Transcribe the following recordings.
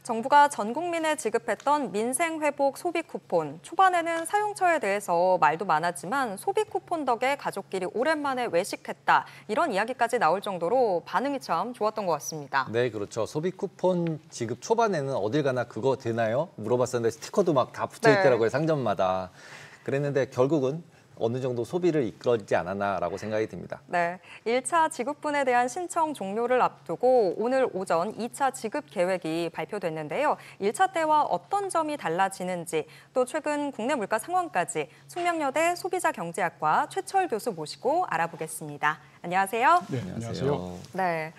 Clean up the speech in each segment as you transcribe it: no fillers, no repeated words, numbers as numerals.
정부가 전 국민에 지급했던 민생회복 소비 쿠폰. 초반에는 사용처에 대해서 말도 많았지만 소비 쿠폰 덕에 가족끼리 오랜만에 외식했다. 이런 이야기까지 나올 정도로 반응이 참 좋았던 것 같습니다. 네, 그렇죠. 소비 쿠폰 지급 초반에는 어딜 가나 그거 되나요? 물어봤었는데 스티커도 막 다 붙어 있더라고요, 상점마다. 그랬는데 결국은 어느 정도 소비를 이끌지 않았나라고 생각이 듭니다. 네, 1차 지급분에 대한 신청 종료를 앞두고 오늘 오전 2차 지급 계획이 발표됐는데요. 1차 때와 어떤 점이 달라지는지, 또 최근 국내 물가 상황까지 숙명여대 소비자경제학과 최철 교수 모시고 알아보겠습니다. 안녕하세요. 네, 안녕하세요. 네.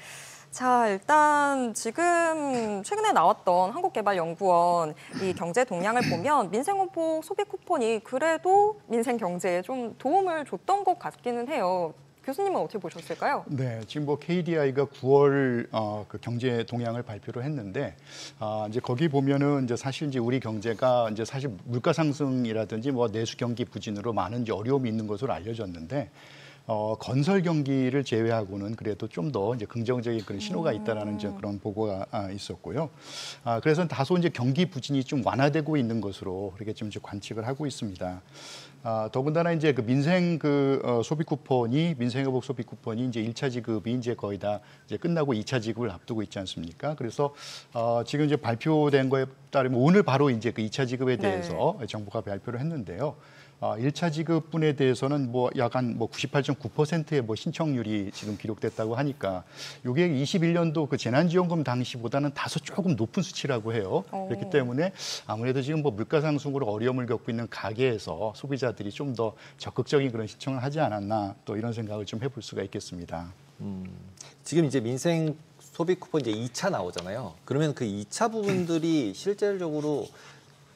자, 일단 지금 최근에 나왔던 한국개발연구원 이 경제 동향을 보면 민생회복 소비 쿠폰이 그래도 민생 경제에 좀 도움을 줬던 것 같기는 해요. 교수님은 어떻게 보셨을까요? 네, 지금 뭐 KDI가 9월 그 경제 동향을 발표를 했는데 이제 거기 보면은 이제 사실 이제 우리 경제가 이제 사실 물가 상승이라든지 뭐 내수 경기 부진으로 많은 이제 어려움이 있는 것으로 알려졌는데. 건설 경기를 제외하고는 그래도 좀 더 이제 긍정적인 그런 신호가 있다라는 이제 그런 보고가 있었고요. 그래서 다소 이제 경기 부진이 좀 완화되고 있는 것으로 그렇게 좀 이제 관측을 하고 있습니다. 더군다나 이제 그 민생 소비 쿠폰이 민생회복 소비 쿠폰이 이제 1차 지급이 이제 거의 다 이제 끝나고 2차 지급을 앞두고 있지 않습니까? 그래서 지금 이제 발표된 거에 따르면 오늘 바로 이제 그 2차 지급에 대해서 정부가 발표를 했는데요. 1차 지급분에 대해서는 뭐 약간 뭐 98.9%의 뭐 신청률이 지금 기록됐다고 하니까 이게 21년도 그 재난지원금 당시보다는 다소 조금 높은 수치라고 해요. 그렇기 때문에 아무래도 지금 뭐 물가 상승으로 어려움을 겪고 있는 가게에서 소비자들이 좀 더 적극적인 그런 신청을 하지 않았나 또 이런 생각을 좀 해볼 수가 있겠습니다. 지금 이제 민생 소비 쿠폰 이제 2차 나오잖아요. 그러면 그 2차 부분들이 실질적으로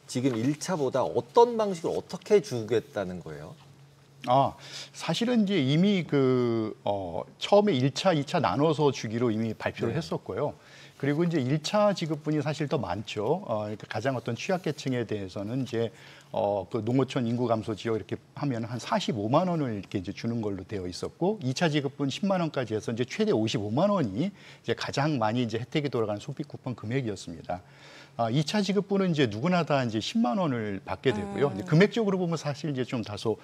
지금 1차보다 어떤 방식을 어떻게 주겠다는 거예요? 사실은 이제 이미 처음에 1차, 2차 나눠서 주기로 이미 발표를 했었고요. 그리고 이제 1차 지급분이 사실 더 많죠. 그러니까 가장 어떤 취약계층에 대해서는 이제 그 농어촌 인구 감소 지역 이렇게 하면 한 45만 원을 이렇게 이제 주는 걸로 되어 있었고 2차 지급분 10만 원까지 해서 이제 최대 55만 원이 이제 가장 많이 이제 혜택이 돌아가는 소비 쿠폰 금액이었습니다. 2차 지급분은 이제 누구나 다 이제 10만 원을 받게 되고요. 이제 금액적으로 보면 사실 이제 좀 다소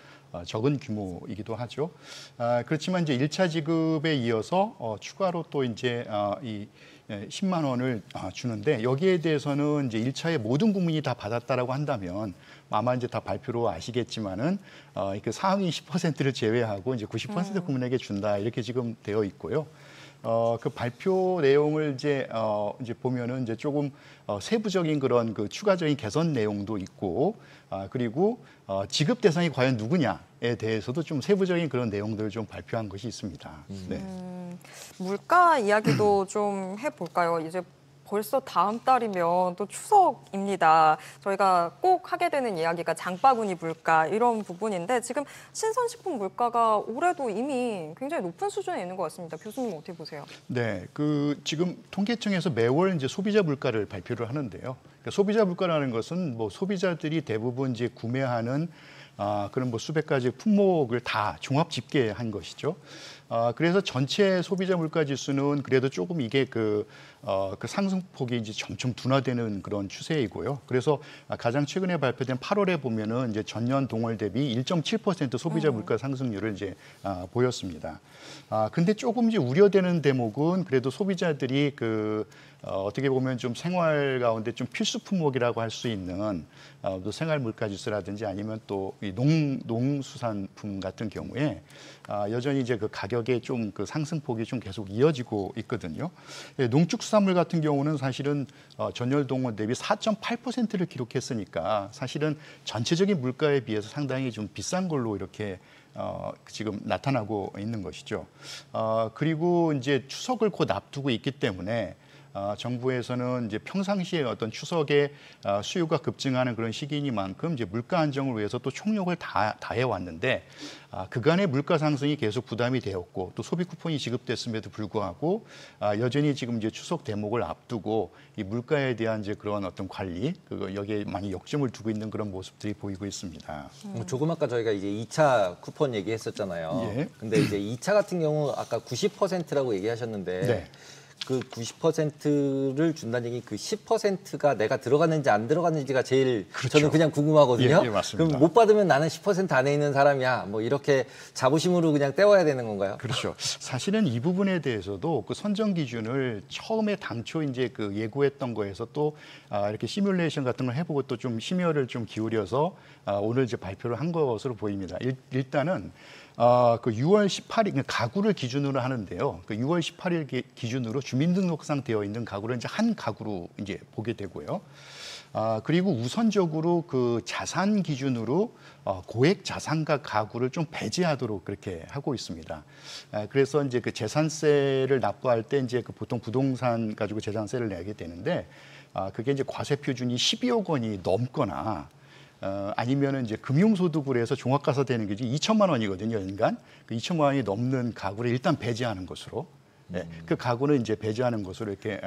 적은 규모이기도 하죠. 그렇지만 이제 1차 지급에 이어서 추가로 또 이제 이 10만 원을 주는데 여기에 대해서는 이제 1차에 모든 국민이 다 받았다라고 한다면 아마 이제 다 발표로 아시겠지만은 그 상위 10%를 제외하고 이제 90% 국민에게 준다 이렇게 지금 되어 있고요. 그 발표 내용을 이제 보면은 이제 조금 세부적인 그런 그 추가적인 개선 내용도 있고 그리고 지급 대상이 과연 누구냐에 대해서도 좀 세부적인 그런 내용들을 좀 발표한 것이 있습니다. 네. 물가 이야기도 좀 해볼까요? 이제 벌써 다음 달이면 또 추석입니다. 저희가 꼭 하게 되는 이야기가 장바구니 물가 이런 부분인데 지금 신선식품 물가가 올해도 이미 굉장히 높은 수준에 있는 것 같습니다. 교수님 어떻게 보세요? 네, 지금 통계청에서 매월 이제 소비자 물가를 발표를 하는데요. 그러니까 소비자 물가라는 것은 뭐 소비자들이 대부분 이제 구매하는 그런 뭐 수백 가지 품목을 다 종합 집계한 것이죠. 그래서 전체 소비자 물가 지수는 그래도 조금 이게 그 상승폭이 이제 점점 둔화되는 그런 추세이고요. 그래서 가장 최근에 발표된 8월에 보면은 이제 전년 동월 대비 1.7% 소비자 물가 상승률을 이제 보였습니다. 근데 조금 이제 우려되는 대목은 그래도 소비자들이 어떻게 보면 좀 생활 가운데 좀 필수 품목이라고 할 수 있는 또 생활 물가 지수라든지 아니면 또 이 농수산품 같은 경우에 여전히 이제 그 가격의 좀 그 상승폭이 좀 계속 이어지고 있거든요. 농축수산물 같은 경우는 사실은 전년 동월 대비 4.8%를 기록했으니까 사실은 전체적인 물가에 비해서 상당히 좀 비싼 걸로 이렇게 지금 나타나고 있는 것이죠. 그리고 이제 추석을 곧 앞두고 있기 때문에 정부에서는 이제 평상시에 어떤 추석에 수요가 급증하는 그런 시기이니만큼 이제 물가 안정을 위해서 또 총력을 다해 왔는데 그간의 물가 상승이 계속 부담이 되었고 또 소비 쿠폰이 지급됐음에도 불구하고 여전히 지금 이제 추석 대목을 앞두고 이 물가에 대한 이제 그런 어떤 관리 여기에 많이 역점을 두고 있는 그런 모습들이 보이고 있습니다. 조금 아까 저희가 이제 2차 쿠폰 얘기했었잖아요. 예. 근데 이제 2차 같은 경우 아까 90%라고 얘기하셨는데. 네. 그 90%를 준다는 얘기 그 10%가 내가 들어갔는지 안 들어갔는지가 제일 그렇죠. 저는 그냥 궁금하거든요. 예, 맞습니다. 그럼 못 받으면 나는 10% 안에 있는 사람이야. 뭐 이렇게 자부심으로 그냥 떼워야 되는 건가요? 그렇죠. 사실은 이 부분에 대해서도 그 선정 기준을 처음에 당초 이제 그 예고했던 거에서 또 이렇게 시뮬레이션 같은 걸 해보고 또 좀 심혈을 좀 기울여서 오늘 이제 발표를 한 것으로 보입니다. 일단은 그 6월 18일 가구를 기준으로 하는데요. 그 6월 18일 기준으로 주민등록상 되어 있는 가구를 이제 한 가구로 이제 보게 되고요. 그리고 우선적으로 그 자산 기준으로 고액 자산가 가구를 좀 배제하도록 그렇게 하고 있습니다. 그래서 이제 그 재산세를 납부할 때 이제 그 보통 부동산 가지고 재산세를 내게 되는데 그게 이제 과세 표준이 12억 원이 넘거나 아니면은 이제 금융소득으로 해서 종합과세되는 게 2천만 원이거든요, 연간. 그 2천만 원이 넘는 가구를 일단 배제하는 것으로. 네, 그 가구는 이제 배제하는 것으로 이렇게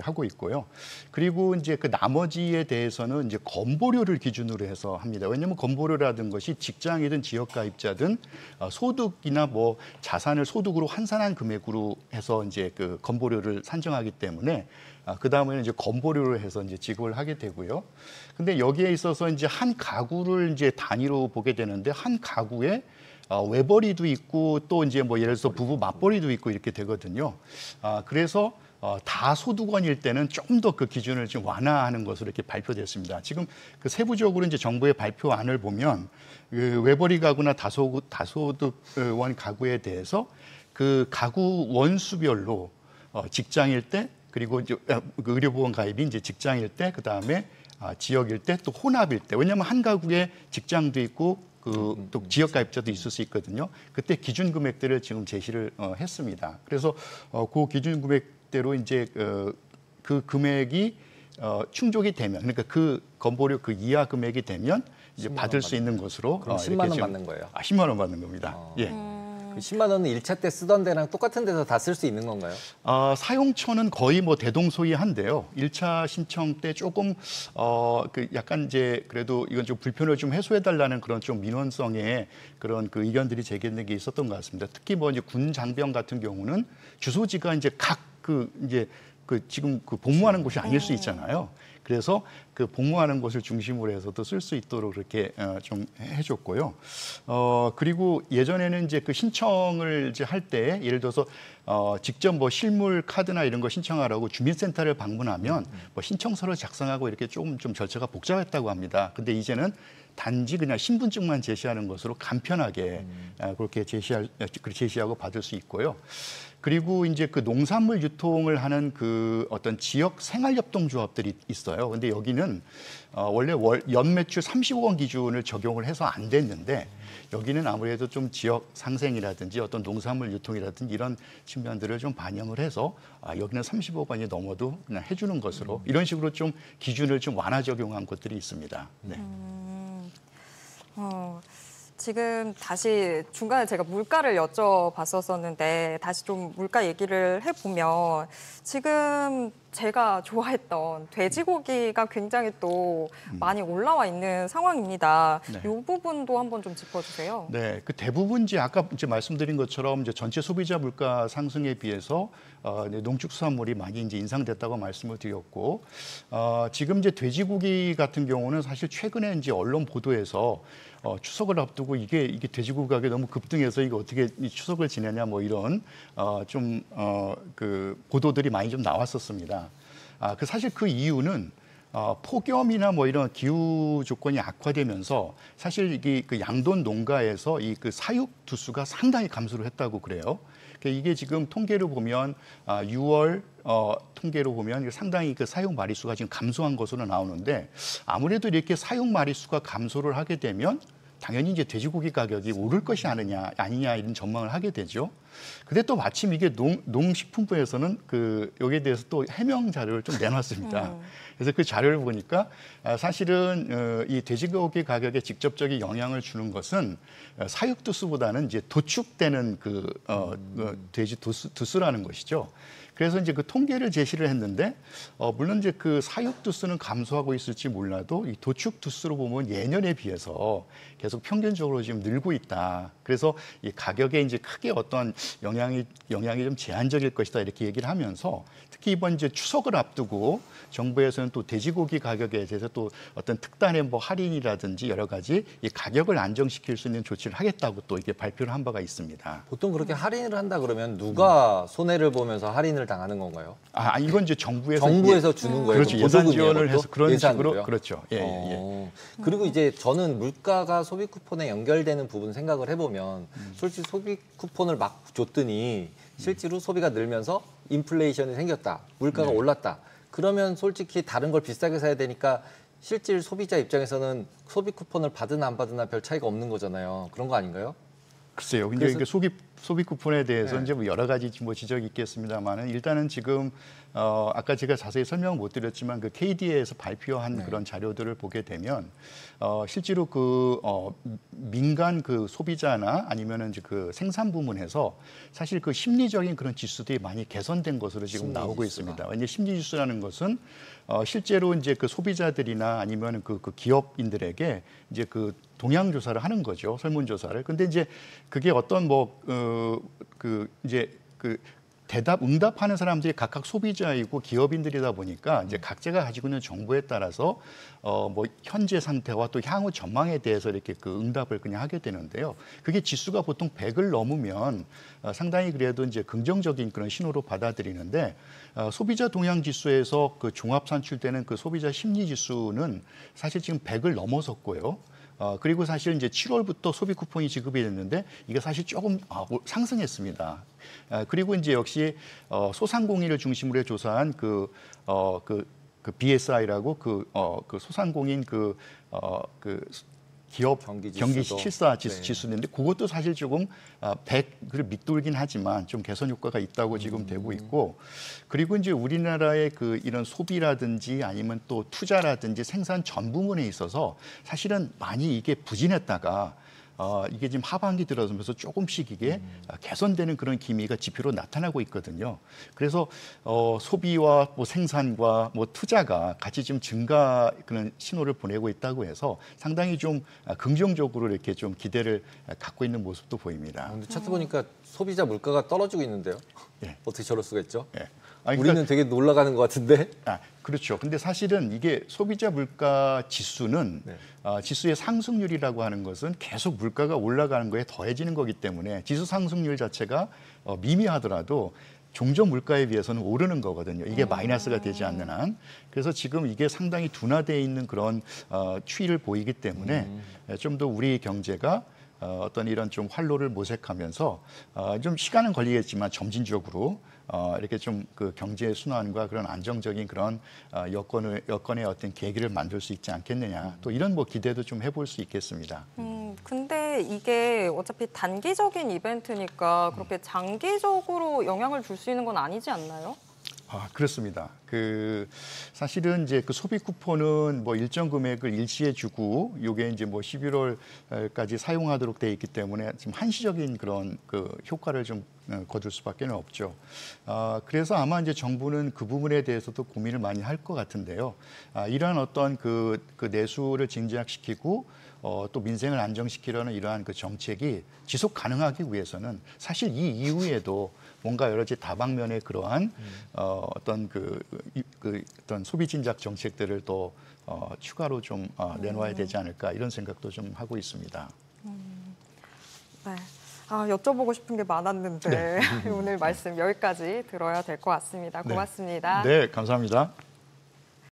하고 있고요. 그리고 이제 그 나머지에 대해서는 이제 건보료를 기준으로 해서 합니다. 왜냐하면 건보료라든 것이 직장이든 지역가입자든 소득이나 뭐 자산을 소득으로 환산한 금액으로 해서 이제 그 건보료를 산정하기 때문에 그 다음에는 이제 건보료를 해서 이제 지급을 하게 되고요. 근데 여기에 있어서 이제 한 가구를 이제 단위로 보게 되는데 한 가구에 외벌이도 있고 또 이제 뭐 예를 들어서 부부 맞벌이도 있고 이렇게 되거든요. 그래서 다소득원일 때는 조금 더 그 기준을 좀 완화하는 것으로 이렇게 발표됐습니다. 지금 그 세부적으로 이제 정부의 발표안을 보면 그 외벌이 가구나 다소득원 가구에 대해서 그 가구 원수별로 직장일 때 그리고 이제 그 의료보험 가입이 이제 직장일 때 그다음에 지역일 때 또 혼합일 때 왜냐하면 한 가구에 직장도 있고 또 지역 가입자도 있을 수 있거든요. 그때 기준 금액들을 지금 제시를 했습니다. 그래서 그 기준 금액대로 이제 그 금액이 충족이 되면 그러니까 그 건보료 그 이하 금액이 되면 이제 받을 수 있는 것으로 그럼 10만 원 받는 거예요? 10만 원 받는 겁니다. 예. 그 10만 원은 1차 때 쓰던 데랑 똑같은 데서 다 쓸 수 있는 건가요? 사용처는 거의 뭐 대동소이한데요. 1차 신청 때 조금 그 약간 이제 그래도 이건 좀 불편을 좀 해소해달라는 그런 좀 민원성의 그런 그 의견들이 제기된 게 있었던 것 같습니다. 특히 뭐 이제 군 장병 같은 경우는 주소지가 이제 각 그 이제 그 지금 그 복무하는 곳이 아닐 수 있잖아요. 그래서 그 복무하는 곳을 중심으로 해서도 쓸 수 있도록 그렇게 좀 해줬고요. 그리고 예전에는 이제 그 신청을 이제 할 때 예를 들어서 직접 뭐 실물 카드나 이런 거 신청하라고 주민센터를 방문하면 뭐 신청서를 작성하고 이렇게 좀 절차가 복잡했다고 합니다. 근데 이제는 단지 그냥 신분증만 제시하는 것으로 간편하게 그렇게 제시하고 받을 수 있고요. 그리고 이제 그 농산물 유통을 하는 그 어떤 지역 생활협동조합들이 있어요. 근데 여기는 원래 연매출 30억 원 기준을 적용을 해서 안 됐는데 여기는 아무래도 좀 지역 상생이라든지 어떤 농산물 유통이라든지 이런 측면들을 좀 반영을 해서 여기는 30억 원이 넘어도 그냥 해주는 것으로 이런 식으로 좀 기준을 좀 완화 적용한 것들이 있습니다. 네. 지금 다시 중간에 제가 물가를 여쭤봤었는데 다시 좀 물가 얘기를 해보면 지금 제가 좋아했던 돼지고기가 굉장히 또 많이 올라와 있는 상황입니다. 네. 이 부분도 한번 좀 짚어주세요. 네, 그 대부분 이제 아까 이제 말씀드린 것처럼 이제 전체 소비자 물가 상승에 비해서 농축수산물이 많이 이제 인상됐다고 말씀을 드렸고 지금 이제 돼지고기 같은 경우는 사실 최근에 이제 언론 보도에서 추석을 앞두고 이게 돼지고기 가격이 너무 급등해서 이거 어떻게 이 추석을 지내냐 뭐 이런 그 보도들이 많이 좀 나왔었습니다. 그 사실 그 이유는 폭염이나 뭐 이런 기후 조건이 악화되면서 사실 이게 그 양돈 농가에서 이 그 사육 두수가 상당히 감소를 했다고 그래요. 이게 지금 통계를 보면 6월 통계로 보면 상당히 그 사육 마리수가 지금 감소한 것으로 나오는데 아무래도 이렇게 사육 마리수가 감소를 하게 되면 당연히 이제 돼지고기 가격이 오를 것이 아니냐 이런 전망을 하게 되죠. 근데 또 마침 이게 농식품부에서는 그 여기에 대해서 또 해명 자료를 좀 내놨습니다. 그래서 그 자료를 보니까 사실은 이 돼지고기 가격에 직접적인 영향을 주는 것은 사육 두수보다는 이제 도축되는 그 돼지 두수라는 것이죠. 그래서 이제 그 통계를 제시를 했는데 물론 이제 그 사육 두수는 감소하고 있을지 몰라도 이 도축 두수로 보면 예년에 비해서 계속 평균적으로 지금 늘고 있다. 그래서 이 가격에 이제 크게 어떤 영향이 좀 제한적일 것이다 이렇게 얘기를 하면서 특히 이번 이제 추석을 앞두고 정부에서는 또 돼지고기 가격에 대해서 또 어떤 특단의 뭐 할인이라든지 여러 가지 이 가격을 안정시킬 수 있는 조치를 하겠다고 또 이게 발표를 한 바가 있습니다. 보통 그렇게 할인을 한다 그러면 누가 손해를 보면서 할인을 당하는 건가요? 이건 이제 정부에서 주는 거예요? 그렇죠. 그 예산 보조금이에요, 지원을 그것도? 해서 그런 예산으로요? 식으로 그렇죠. 예. 그리고 이제 저는 물가가 소비 쿠폰에 연결되는 부분 생각을 해보면 솔직히 소비 쿠폰을 막 줬더니 실제로 소비가 늘면서 인플레이션이 생겼다. 물가가 올랐다. 그러면 솔직히 다른 걸 비싸게 사야 되니까 실질 소비자 입장에서는 소비 쿠폰을 받으나 안 받으나 별 차이가 없는 거잖아요. 그런 거 아닌가요? 글쎄요. 근데 이게 소비 쿠폰에 대해서 네. 이제 뭐 여러 가지 뭐 지적이 있겠습니다만은 일단은 지금 아까 제가 자세히 설명 못 드렸지만 그 KDA에서 발표한 네. 그런 자료들을 보게 되면 실제로 그 민간 그 소비자나 아니면은 이제 그 생산 부문에서 사실 그 심리적인 그런 지수들이 많이 개선된 것으로 지금 나오고 있습니다. 왜냐하면 심리 지수라는 것은 실제로 이제 그 소비자들이나 아니면 그 기업인들에게 이제 그 동향 조사를 하는 거죠. 설문 조사를. 근데 이제 그게 어떤 응답하는 사람들이 각각 소비자이고 기업인들이다 보니까 이제 각자가 가지고 있는 정보에 따라서 뭐 현재 상태와 또 향후 전망에 대해서 이렇게 그 응답을 그냥 하게 되는데요. 그게 지수가 보통 100을 넘으면 상당히 그래도 이제 긍정적인 그런 신호로 받아들이는데 소비자 동향 지수에서 그 종합 산출되는 그 소비자 심리 지수는 사실 지금 100을 넘어섰고요. 그리고 사실 이제 7월부터 소비 쿠폰이 지급이 됐는데 이게 사실 조금 상승했습니다. 그리고 이제 역시 소상공인을 중심으로 조사한 그 BSI라고 그 소상공인 기업 경기 실사 지수인데 그것도 사실 조금 100을 밑돌긴 하지만 좀 개선 효과가 있다고 지금 되고 있고 그리고 이제 우리나라의 그 이런 소비라든지 아니면 또 투자라든지 생산 전 부문에 있어서 사실은 많이 이게 부진했다가 이게 지금 하반기 들어서면서 조금씩 이게 개선되는 그런 기미가 지표로 나타나고 있거든요. 그래서 소비와 뭐 생산과 뭐 투자가 같이 좀 증가 그런 신호를 보내고 있다고 해서 상당히 좀 긍정적으로 이렇게 좀 기대를 갖고 있는 모습도 보입니다. 근데 차트 보니까 소비자 물가가 떨어지고 있는데요. 예. 어떻게 저럴 수가 있죠? 예. 우리는 되게 올라가는 것 같은데. 그렇죠. 근데 사실은 이게 소비자 물가 지수는 지수의 상승률이라고 하는 것은 계속 물가가 올라가는 거에 더해지는 거기 때문에 지수 상승률 자체가 미미하더라도 종전 물가에 비해서는 오르는 거거든요. 이게 마이너스가 되지 않는 한. 그래서 지금 이게 상당히 둔화되어 있는 그런 추이를 보이기 때문에 좀 더 우리 경제가 어떤 이런 좀 활로를 모색하면서 좀 시간은 걸리겠지만 점진적으로 이렇게 좀 그 경제 순환과 그런 안정적인 그런 여건의 어떤 계기를 만들 수 있지 않겠느냐. 또 이런 뭐 기대도 좀 해볼 수 있겠습니다. 근데 이게 어차피 단기적인 이벤트니까 그렇게 장기적으로 영향을 줄 수 있는 건 아니지 않나요? 그렇습니다. 사실은 이제 그 소비 쿠폰은 뭐 일정 금액을 일시에 주고 이게 이제 뭐 11월까지 사용하도록 돼 있기 때문에 지금 한시적인 그런 그 효과를 좀 거둘 수밖에 없죠. 그래서 아마 이제 정부는 그 부분에 대해서도 고민을 많이 할 것 같은데요. 이러한 어떤 그 내수를 증진시키고 또 민생을 안정시키려는 이러한 그 정책이 지속 가능하기 위해서는 사실 이 이후에도 뭔가 여러 가지 다방면의 그러한 어떤 어떤 소비 진작 정책들을 또 추가로 좀 내놓아야 되지 않을까 이런 생각도 좀 하고 있습니다. 네. 여쭤보고 싶은 게 많았는데 오늘 말씀 여기까지 들어야 될 것 같습니다. 고맙습니다. 네, 감사합니다.